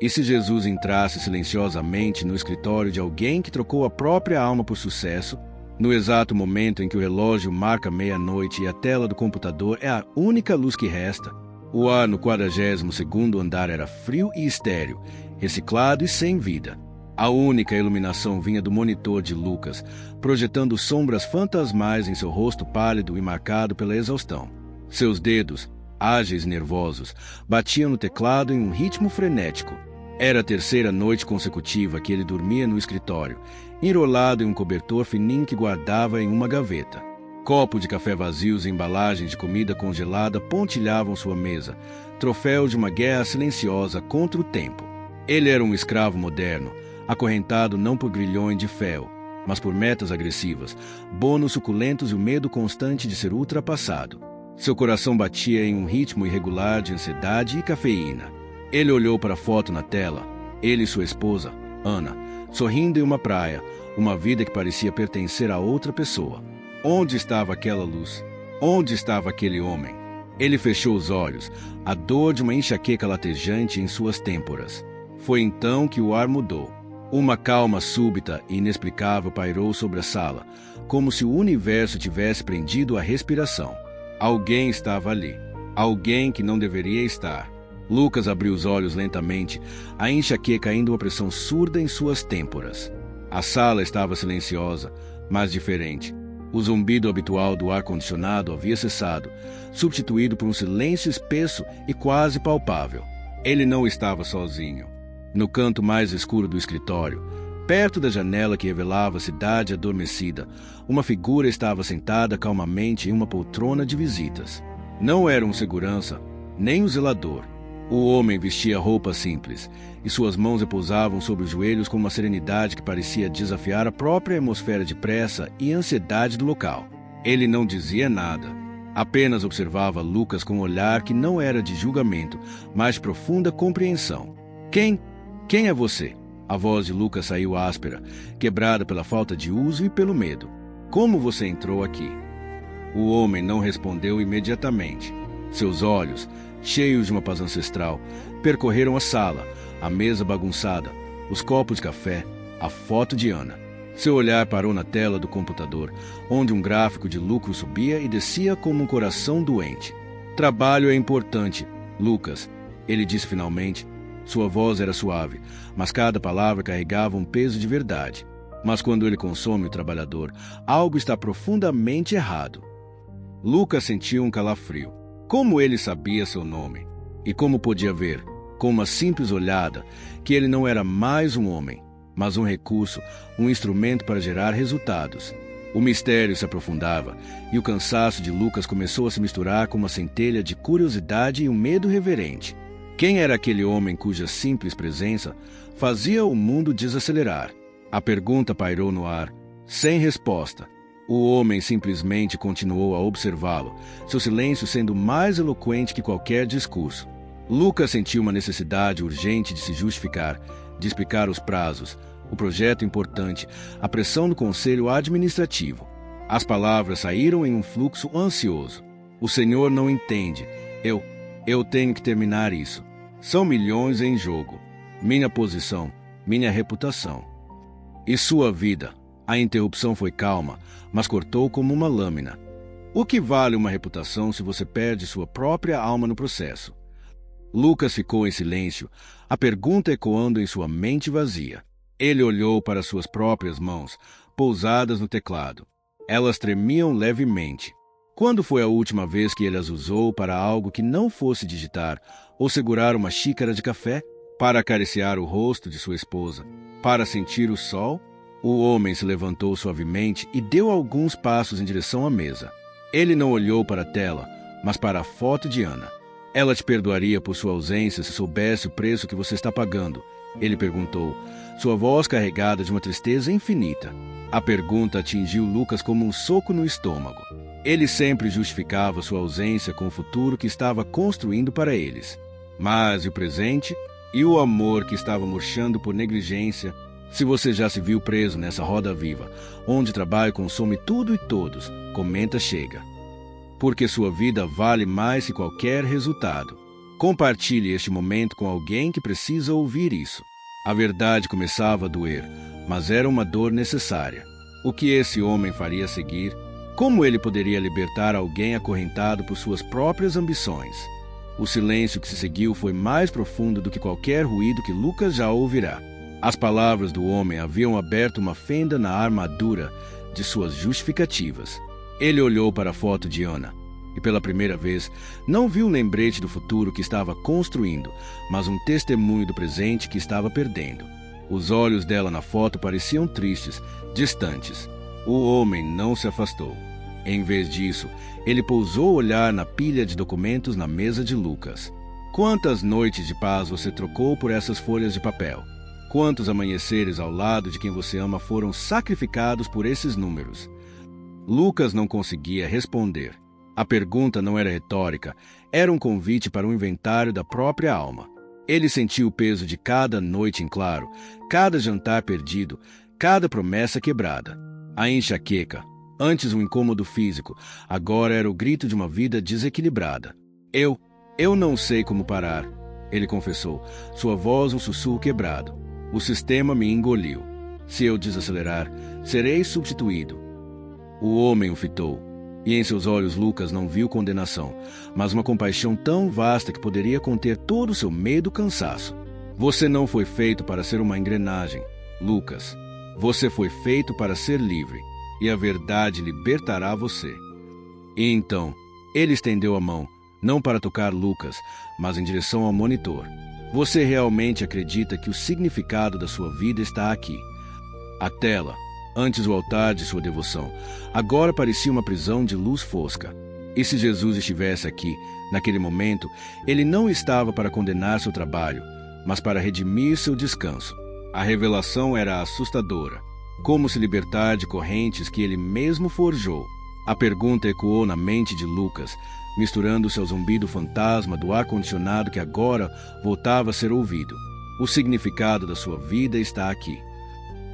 E se Jesus entrasse silenciosamente no escritório de alguém que trocou a própria alma por sucesso, no exato momento em que o relógio marca meia-noite e a tela do computador é a única luz que resta, o ar no 42º andar era frio e estéril, reciclado e sem vida. A única iluminação vinha do monitor de Lucas, projetando sombras fantasmais em seu rosto pálido e marcado pela exaustão. Seus dedos, ágeis e nervosos, batiam no teclado em um ritmo frenético. Era a terceira noite consecutiva que ele dormia no escritório, enrolado em um cobertor fininho que guardava em uma gaveta. Copo de café vazios e embalagens de comida congelada pontilhavam sua mesa, troféu de uma guerra silenciosa contra o tempo. Ele era um escravo moderno, acorrentado não por grilhões de fel, mas por metas agressivas, bônus suculentos e o medo constante de ser ultrapassado. Seu coração batia em um ritmo irregular de ansiedade e cafeína. Ele olhou para a foto na tela, ele e sua esposa, Ana, sorrindo em uma praia, uma vida que parecia pertencer a outra pessoa. Onde estava aquela luz? Onde estava aquele homem? Ele fechou os olhos, a dor de uma enxaqueca latejante em suas têmporas. Foi então que o ar mudou. Uma calma súbita e inexplicável pairou sobre a sala, como se o universo tivesse prendido a respiração. Alguém estava ali. Alguém que não deveria estar. Lucas abriu os olhos lentamente, a enxaqueca ainda uma pressão surda em suas têmporas. A sala estava silenciosa, mas diferente. O zumbido habitual do ar-condicionado havia cessado, substituído por um silêncio espesso e quase palpável. Ele não estava sozinho. No canto mais escuro do escritório, perto da janela que revelava a cidade adormecida, uma figura estava sentada calmamente em uma poltrona de visitas. Não era um segurança, nem um zelador. O homem vestia roupa simples, e suas mãos repousavam sobre os joelhos com uma serenidade que parecia desafiar a própria atmosfera de pressa e ansiedade do local. Ele não dizia nada, apenas observava Lucas com um olhar que não era de julgamento, mas de profunda compreensão. Quem é você? A voz de Lucas saiu áspera, quebrada pela falta de uso e pelo medo. Como você entrou aqui? O homem não respondeu imediatamente. Seus olhos, cheios de uma paz ancestral, percorreram a sala, a mesa bagunçada, os copos de café, a foto de Ana. Seu olhar parou na tela do computador, onde um gráfico de lucro subia e descia como um coração doente. Trabalho é importante, Lucas, ele disse finalmente. Sua voz era suave, mas cada palavra carregava um peso de verdade. Mas quando ele consome o trabalhador, algo está profundamente errado. Lucas sentiu um calafrio. Como ele sabia seu nome? E como podia ver, com uma simples olhada, que ele não era mais um homem, mas um recurso, um instrumento para gerar resultados. O mistério se aprofundava, e o cansaço de Lucas começou a se misturar com uma centelha de curiosidade e um medo reverente. Quem era aquele homem cuja simples presença fazia o mundo desacelerar? A pergunta pairou no ar, sem resposta. O homem simplesmente continuou a observá-lo, seu silêncio sendo mais eloquente que qualquer discurso. Lucas sentiu uma necessidade urgente de se justificar, de explicar os prazos, o projeto importante, a pressão do conselho administrativo. As palavras saíram em um fluxo ansioso. O senhor não entende. Eu tenho que terminar isso. São milhões em jogo. Minha posição, minha reputação. E sua vida. A interrupção foi calma, mas cortou como uma lâmina. O que vale uma reputação se você perde sua própria alma no processo? Lucas ficou em silêncio, a pergunta ecoando em sua mente vazia. Ele olhou para suas próprias mãos, pousadas no teclado. Elas tremiam levemente. Quando foi a última vez que ele as usou para algo que não fosse digitar ou segurar uma xícara de café? Para acariciar o rosto de sua esposa? Para sentir o sol? O homem se levantou suavemente e deu alguns passos em direção à mesa. Ele não olhou para a tela, mas para a foto de Ana. Ela te perdoaria por sua ausência se soubesse o preço que você está pagando? Ele perguntou, sua voz carregada de uma tristeza infinita. A pergunta atingiu Lucas como um soco no estômago. Ele sempre justificava sua ausência com o futuro que estava construindo para eles. Mas e o presente? E o amor que estava murchando por negligência? Se você já se viu preso nessa roda viva, onde o trabalho consome tudo e todos, comenta chega. Porque sua vida vale mais que qualquer resultado. Compartilhe este momento com alguém que precisa ouvir isso. A verdade começava a doer, mas era uma dor necessária. O que esse homem faria a seguir? Como ele poderia libertar alguém acorrentado por suas próprias ambições? O silêncio que se seguiu foi mais profundo do que qualquer ruído que Lucas já ouvirá. As palavras do homem haviam aberto uma fenda na armadura de suas justificativas. Ele olhou para a foto de Ana e, pela primeira vez, não viu um lembrete do futuro que estava construindo, mas um testemunho do presente que estava perdendo. Os olhos dela na foto pareciam tristes, distantes. O homem não se afastou. Em vez disso, ele pousou o olhar na pilha de documentos na mesa de Lucas. Quantas noites de paz você trocou por essas folhas de papel? Quantos amanheceres ao lado de quem você ama foram sacrificados por esses números? Lucas não conseguia responder. A pergunta não era retórica, era um convite para um inventário da própria alma. Ele sentiu o peso de cada noite em claro, cada jantar perdido, cada promessa quebrada. A enxaqueca, antes um incômodo físico, agora era o grito de uma vida desequilibrada. Eu não sei como parar, ele confessou, sua voz um sussurro quebrado. O sistema me engoliu. Se eu desacelerar, serei substituído. O homem o fitou. E em seus olhos Lucas não viu condenação, mas uma compaixão tão vasta que poderia conter todo o seu medo e cansaço. Você não foi feito para ser uma engrenagem, Lucas. Você foi feito para ser livre, e a verdade libertará você. E então, ele estendeu a mão, não para tocar Lucas, mas em direção ao monitor. Você realmente acredita que o significado da sua vida está aqui? A tela, antes o altar de sua devoção, agora parecia uma prisão de luz fosca. E se Jesus estivesse aqui, naquele momento, ele não estava para condenar seu trabalho, mas para redimir seu descanso. A revelação era assustadora. Como se libertar de correntes que ele mesmo forjou? A pergunta ecoou na mente de Lucas, misturando-se ao zumbido fantasma do ar-condicionado que agora voltava a ser ouvido. O significado da sua vida está aqui.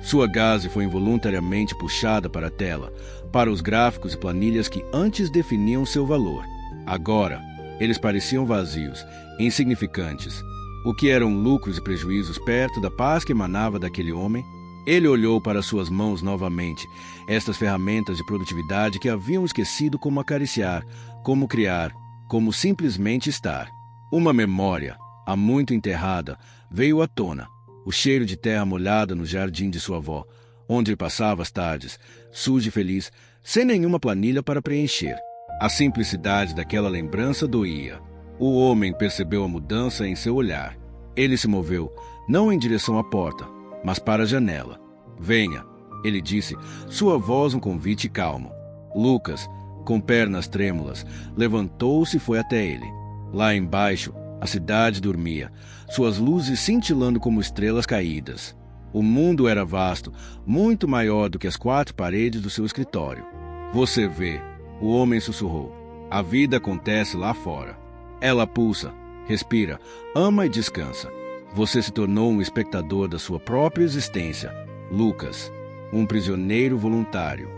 Sua gaze foi involuntariamente puxada para a tela, para os gráficos e planilhas que antes definiam seu valor. Agora, eles pareciam vazios, insignificantes. O que eram lucros e prejuízos perto da paz que emanava daquele homem? Ele olhou para suas mãos novamente, estas ferramentas de produtividade que haviam esquecido como acariciar, como criar, como simplesmente estar. Uma memória, há muito enterrada, veio à tona. O cheiro de terra molhada no jardim de sua avó, onde ele passava as tardes, sujo e feliz, sem nenhuma planilha para preencher. A simplicidade daquela lembrança doía. O homem percebeu a mudança em seu olhar. Ele se moveu, não em direção à porta, mas para a janela. Venha, ele disse, sua voz um convite calmo. Lucas, com pernas trêmulas, levantou-se e foi até ele. Lá embaixo, a cidade dormia, suas luzes cintilando como estrelas caídas. O mundo era vasto, muito maior do que as 4 paredes do seu escritório. Você vê, o homem sussurrou. A vida acontece lá fora. Ela pulsa, respira, ama e descansa. Você se tornou um espectador da sua própria existência, Lucas, um prisioneiro voluntário.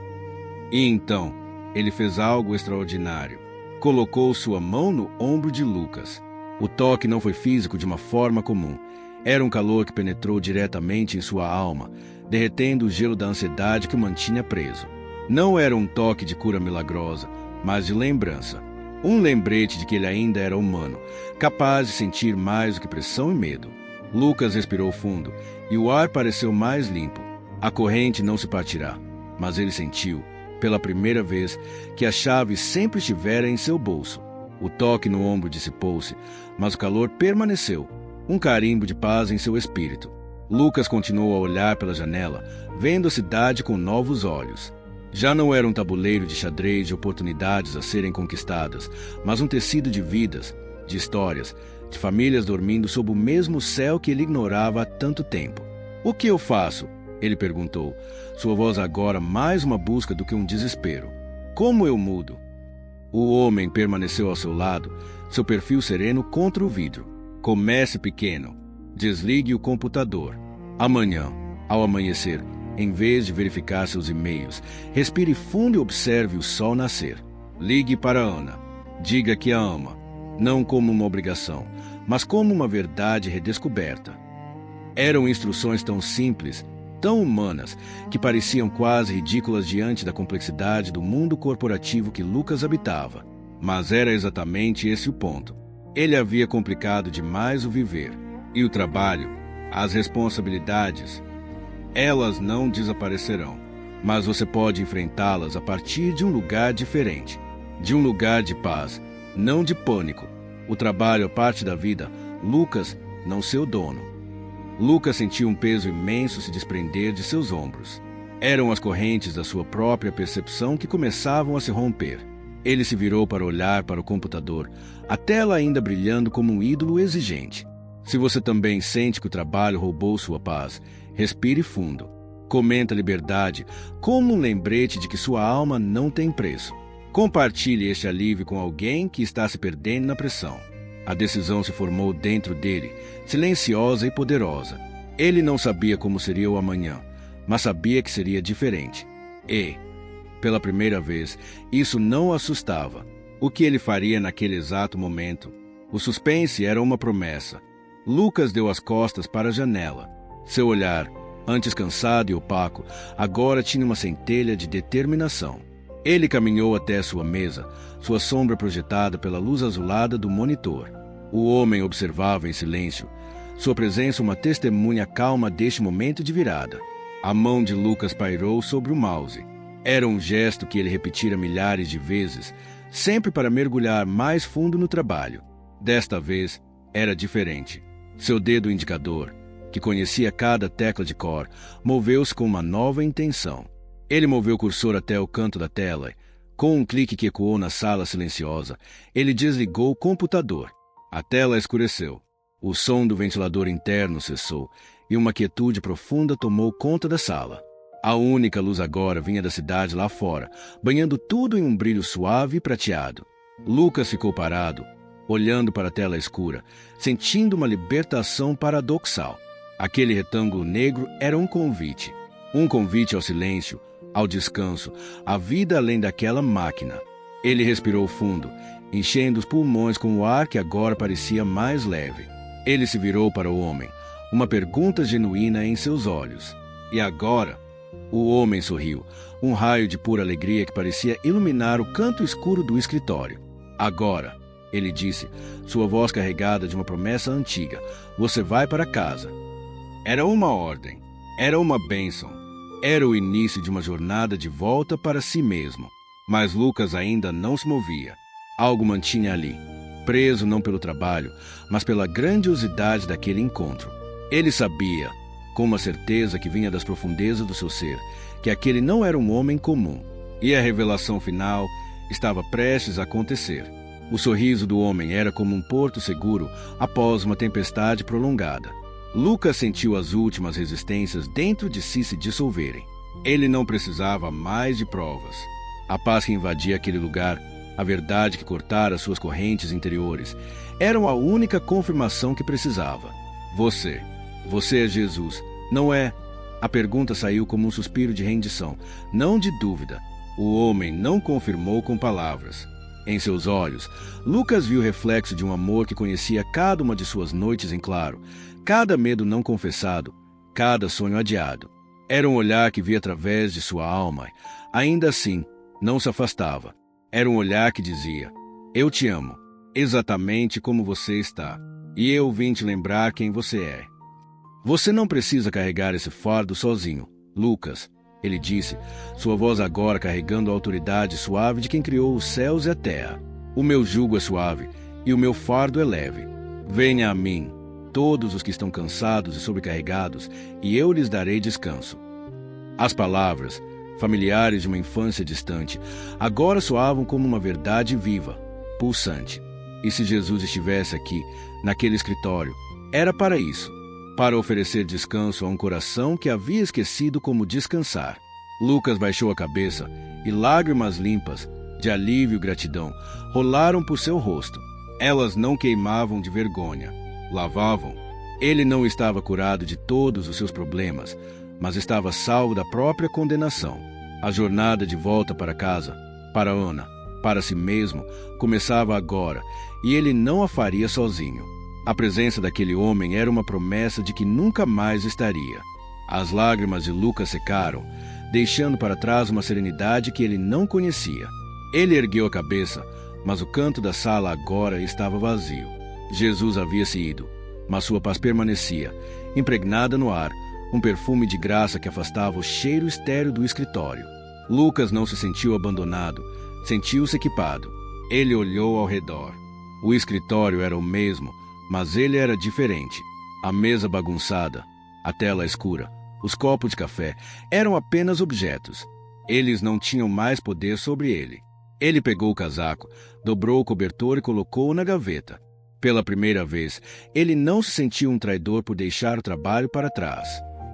E então, ele fez algo extraordinário. Colocou sua mão no ombro de Lucas. O toque não foi físico de uma forma comum. Era um calor que penetrou diretamente em sua alma, derretendo o gelo da ansiedade que o mantinha preso. Não era um toque de cura milagrosa, mas de lembrança. Um lembrete de que ele ainda era humano, capaz de sentir mais do que pressão e medo. Lucas respirou fundo, e o ar pareceu mais limpo. A corrente não se partirá, mas ele sentiu, pela primeira vez, que a chave sempre estivera em seu bolso. O toque no ombro dissipou-se, mas o calor permaneceu, um carimbo de paz em seu espírito. Lucas continuou a olhar pela janela, vendo a cidade com novos olhos. Já não era um tabuleiro de xadrez de oportunidades a serem conquistadas, mas um tecido de vidas, de histórias, de famílias dormindo sob o mesmo céu que ele ignorava há tanto tempo. O que eu faço? Ele perguntou, sua voz agora mais uma busca do que um desespero. Como eu mudo? O homem permaneceu ao seu lado, seu perfil sereno contra o vidro. Comece pequeno. Desligue o computador. Amanhã, ao amanhecer, em vez de verificar seus e-mails, respire fundo e observe o sol nascer. Ligue para Ana. Diga que a ama. não como uma obrigação, mas como uma verdade redescoberta. Eram instruções tão simples, tão humanas, que pareciam quase ridículas diante da complexidade do mundo corporativo que Lucas habitava. Mas era exatamente esse o ponto. Ele havia complicado demais o viver. E o trabalho, as responsabilidades, elas não desaparecerão. Mas você pode enfrentá-las a partir de um lugar diferente. De um lugar de paz, não de pânico. O trabalho é parte da vida, Lucas, não seu dono. Lucas sentiu um peso imenso se desprender de seus ombros. Eram as correntes da sua própria percepção que começavam a se romper. Ele se virou para olhar para o computador, a tela ainda brilhando como um ídolo exigente. Se você também sente que o trabalho roubou sua paz, respire fundo. Comenta a liberdade como um lembrete de que sua alma não tem preço. Compartilhe este alívio com alguém que está se perdendo na pressão. A decisão se formou dentro dele, silenciosa e poderosa. Ele não sabia como seria o amanhã, mas sabia que seria diferente. E, pela primeira vez, isso não o assustava. O que ele faria naquele exato momento? O suspense era uma promessa. Lucas deu as costas para a janela. Seu olhar, antes cansado e opaco, agora tinha uma centelha de determinação. Ele caminhou até sua mesa, sua sombra projetada pela luz azulada do monitor. O homem observava em silêncio, sua presença uma testemunha calma deste momento de virada. A mão de Lucas pairou sobre o mouse. Era um gesto que ele repetira milhares de vezes, sempre para mergulhar mais fundo no trabalho. Desta vez, era diferente. Seu dedo indicador, que conhecia cada tecla de cor, moveu-se com uma nova intenção. Ele moveu o cursor até o canto da tela. Com um clique que ecoou na sala silenciosa, ele desligou o computador. A tela escureceu. O som do ventilador interno cessou e uma quietude profunda tomou conta da sala. A única luz agora vinha da cidade lá fora, banhando tudo em um brilho suave e prateado. Lucas ficou parado, olhando para a tela escura, sentindo uma libertação paradoxal. Aquele retângulo negro era um convite. Um convite ao silêncio, ao descanso, à vida além daquela máquina. Ele respirou fundo, enchendo os pulmões com o ar que agora parecia mais leve. Ele se virou para o homem, uma pergunta genuína em seus olhos. E agora? O homem sorriu, um raio de pura alegria que parecia iluminar o canto escuro do escritório. Agora, ele disse, sua voz carregada de uma promessa antiga, você vai para casa. Era uma ordem, era uma bênção. Era o início de uma jornada de volta para si mesmo. Mas Lucas ainda não se movia. Algo mantinha ali, preso não pelo trabalho, mas pela grandiosidade daquele encontro. Ele sabia, com uma certeza que vinha das profundezas do seu ser, que aquele não era um homem comum. E a revelação final estava prestes a acontecer. O sorriso do homem era como um porto seguro após uma tempestade prolongada. Lucas sentiu as últimas resistências dentro de si se dissolverem. Ele não precisava mais de provas. A paz que invadia aquele lugar, a verdade que cortara suas correntes interiores, eram a única confirmação que precisava. Você é Jesus, não é? A pergunta saiu como um suspiro de rendição, não de dúvida. O homem não confirmou com palavras. Em seus olhos, Lucas viu o reflexo de um amor que conhecia cada uma de suas noites em claro, cada medo não confessado, cada sonho adiado. Era um olhar que via através de sua alma. Ainda assim, não se afastava. Era um olhar que dizia, eu te amo, exatamente como você está, e eu vim te lembrar quem você é. Você não precisa carregar esse fardo sozinho, Lucas, ele disse, sua voz agora carregando a autoridade suave de quem criou os céus e a terra. O meu jugo é suave e o meu fardo é leve. Venha a mim, todos os que estão cansados e sobrecarregados, e eu lhes darei descanso. As palavras, familiares de uma infância distante, agora soavam como uma verdade viva, pulsante. E se Jesus estivesse aqui, naquele escritório, era para isso, para oferecer descanso a um coração que havia esquecido como descansar. Lucas baixou a cabeça e lágrimas limpas, de alívio e gratidão, rolaram por seu rosto. Elas não queimavam de vergonha, lavavam. Ele não estava curado de todos os seus problemas, mas estava salvo da própria condenação. A jornada de volta para casa, para Ana, para si mesmo, começava agora, e ele não a faria sozinho. A presença daquele homem era uma promessa de que nunca mais estaria. As lágrimas de Lucas secaram, deixando para trás uma serenidade que ele não conhecia. Ele ergueu a cabeça, mas o canto da sala agora estava vazio. Jesus havia se ido, mas sua paz permanecia, impregnada no ar, um perfume de graça que afastava o cheiro estéril do escritório. Lucas não se sentiu abandonado, sentiu-se equipado. Ele olhou ao redor. O escritório era o mesmo, mas ele era diferente. A mesa bagunçada, a tela escura, os copos de café eram apenas objetos. Eles não tinham mais poder sobre ele. Ele pegou o casaco, dobrou o cobertor e colocou-o na gaveta. Pela primeira vez, ele não se sentiu um traidor por deixar o trabalho para trás.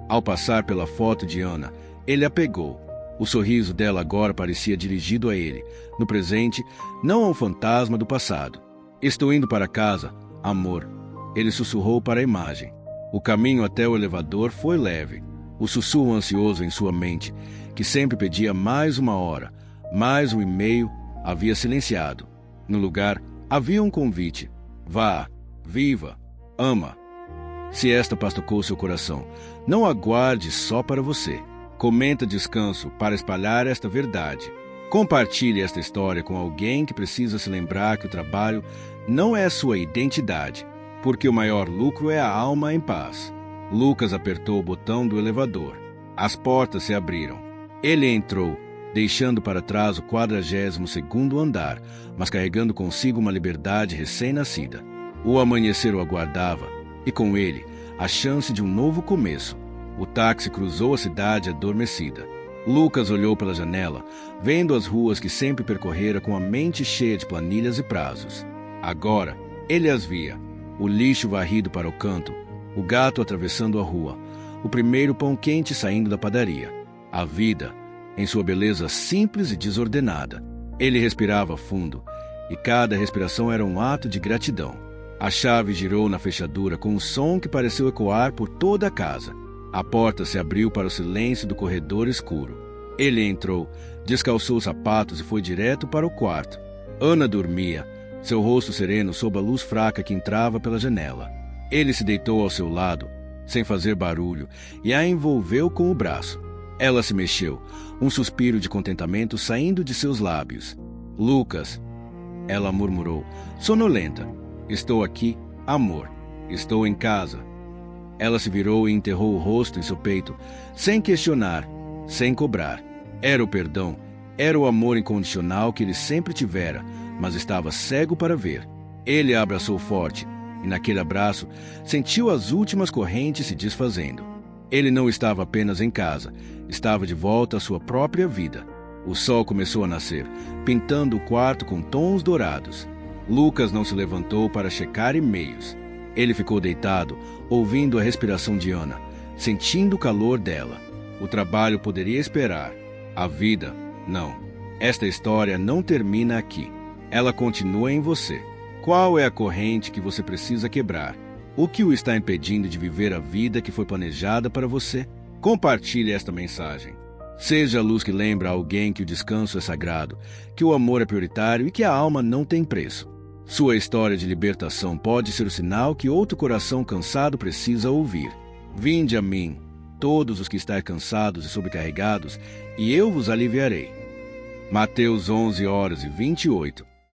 Ao passar pela foto de Ana, ele a pegou. O sorriso dela agora parecia dirigido a ele, no presente, não a um fantasma do passado. Estou indo para casa, amor. Ele sussurrou para a imagem. O caminho até o elevador foi leve. O sussurro ansioso em sua mente, que sempre pedia mais uma hora, mais um e-mail, havia silenciado. No lugar, havia um convite. Vá, viva, ama. Se esta paz tocou seu coração, não aguarde só para você. Comenta Descanso para espalhar esta verdade. Compartilhe esta história com alguém que precisa se lembrar que o trabalho não é sua identidade, porque o maior lucro é a alma em paz. Lucas apertou o botão do elevador. As portas se abriram. Ele entrou, deixando para trás o 42º andar, mas carregando consigo uma liberdade recém-nascida. O amanhecer o aguardava, e com ele, a chance de um novo começo. O táxi cruzou a cidade adormecida. Lucas olhou pela janela, vendo as ruas que sempre percorrera com a mente cheia de planilhas e prazos. Agora, ele as via. O lixo varrido para o canto, o gato atravessando a rua, o primeiro pão quente saindo da padaria. A vida, em sua beleza simples e desordenada. Ele respirava fundo, e cada respiração era um ato de gratidão. A chave girou na fechadura com um som que pareceu ecoar por toda a casa. A porta se abriu para o silêncio do corredor escuro. Ele entrou, descalçou os sapatos e foi direto para o quarto. Ana dormia, seu rosto sereno sob a luz fraca que entrava pela janela. Ele se deitou ao seu lado, sem fazer barulho, e a envolveu com o braço. Ela se mexeu, um suspiro de contentamento saindo de seus lábios. Lucas, ela murmurou, sonolenta. Estou aqui, amor. Estou em casa. Ela se virou e enterrou o rosto em seu peito, sem questionar, sem cobrar. Era o perdão, era o amor incondicional que ele sempre tivera, mas estava cego para ver. Ele a abraçou forte, e naquele abraço sentiu as últimas correntes se desfazendo. Ele não estava apenas em casa, estava de volta à sua própria vida. O sol começou a nascer, pintando o quarto com tons dourados. Lucas não se levantou para checar e-mails. Ele ficou deitado, ouvindo a respiração de Ana, sentindo o calor dela. O trabalho poderia esperar. A vida, não. Esta história não termina aqui. Ela continua em você. Qual é a corrente que você precisa quebrar? O que o está impedindo de viver a vida que foi planejada para você? Compartilhe esta mensagem. Seja a luz que lembra a alguém que o descanso é sagrado, que o amor é prioritário e que a alma não tem preço. Sua história de libertação pode ser o sinal que outro coração cansado precisa ouvir. Vinde a mim, todos os que estáis cansados e sobrecarregados, e eu vos aliviarei. Mateus 11:28.